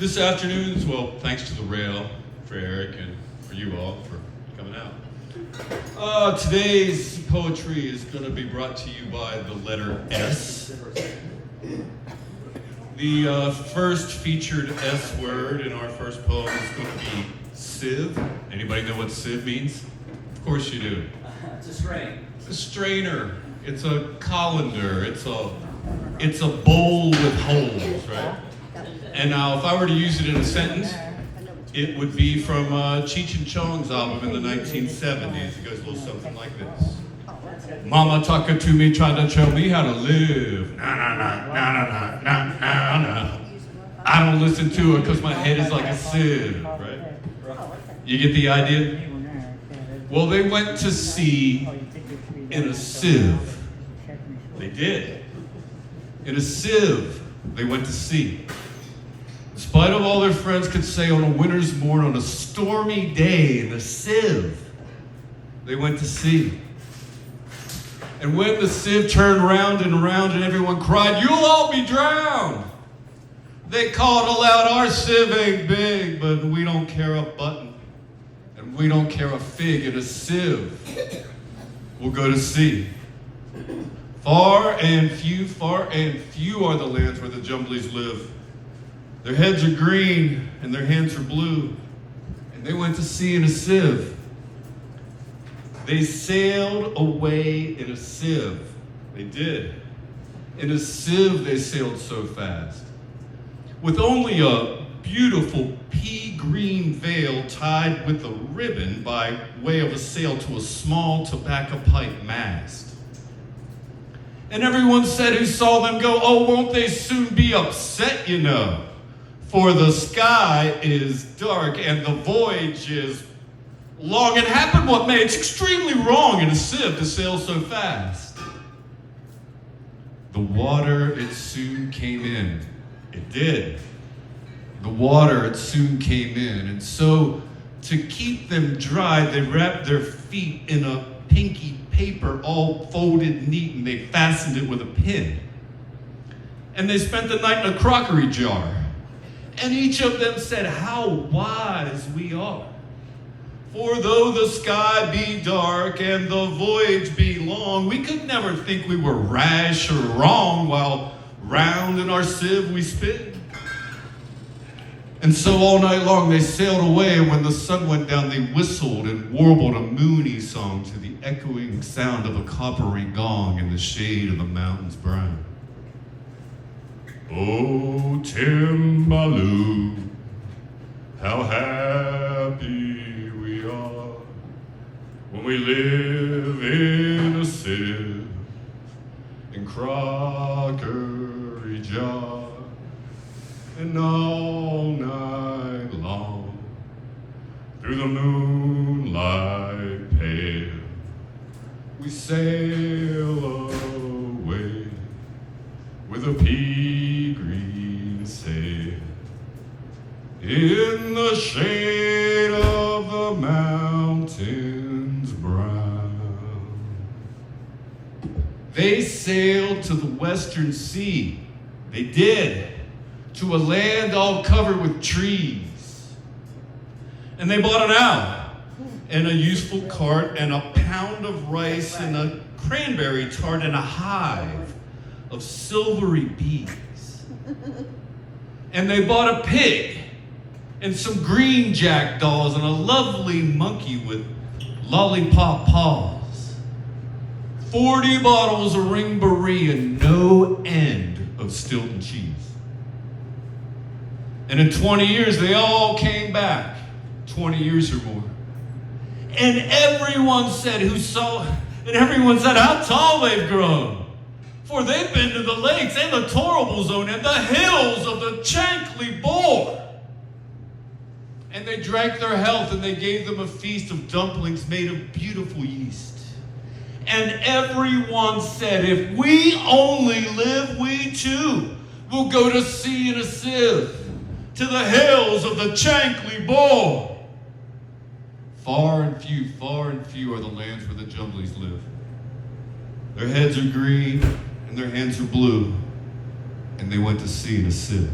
This afternoon's, well, thanks to the rail, for Eric, and for you all for coming out. Today's poetry is going to be brought to you by the letter S. The first featured S word in our first poem is going to be sieve. Anybody know what sieve means? Of course you do. It's a strain. It's a strainer. It's a colander. It's a bowl with holes, right? And now, if I were to use it in a sentence, it would be from Cheech and Chong's album in the 1970s. It goes a little something like this. Mama talking to me, trying to show me how to live. Nah, nah, nah, nah, nah, nah, nah, nah. I don't listen to it because my head is like a sieve, right? You get the idea? Well, they went to sea in a sieve. They did. In a sieve, they went to sea. In spite of all their friends could say on a winter's morn, on a stormy day in a sieve, they went to sea. And when the sieve turned round and everyone cried, "You'll all be drowned!" they called aloud, "Our sieve ain't big, but we don't care a button. And we don't care a fig in a sieve. We'll go to sea." Far and few are the lands where the Jumblies live. Their heads are green and their hands are blue. And they went to sea in a sieve. They sailed away in a sieve. They did. In a sieve they sailed so fast. With only a beautiful pea green veil tied with a ribbon by way of a sail to a small tobacco pipe mast. And everyone said who saw them go, "Oh, won't they soon be upset, you know? For the sky is dark and the voyage is long, and happen what may, it's extremely wrong in a sieve to sail so fast." The water, it soon came in. It did. The water, it soon came in. And so, to keep them dry, they wrapped their feet in a pinky paper all folded neat, and they fastened it with a pin. And they spent the night in a crockery jar. And each of them said, "How wise we are. For though the sky be dark and the voyage be long, we could never think we were rash or wrong while round in our sieve we spin." And so all night long they sailed away, and when the sun went down they whistled and warbled a moony song to the echoing sound of a coppery gong in the shade of the mountains brown. Oh, Timbaloo, how happy we are when we live in a sieve and crockery jar, and all night long through the moonlight pale we sail away with a pea green sail in the shade of the mountains brown. They sailed to the western sea. They did. To a land all covered with trees. And they bought an owl and a useful cart and a pound of rice and a cranberry tart and a hive of silvery bees. And they bought a pig and some green jackdaws and a lovely monkey with lollipop paws. 40 bottles of ring-baree and no end of Stilton cheese. And in 20 years, they all came back, 20 years or more. And everyone said how tall they've grown. For they've been to the lakes and the Torrable Zone and the hills of the Chankly Boar. And they drank their health, and they gave them a feast of dumplings made of beautiful yeast. And everyone said, if we only live, we too will go to sea in a sieve, to the hills of the Chankly Boar. Far and few are the lands where the Jumblies live. Their heads are green and their hands are blue, and they went to sea in a sieve.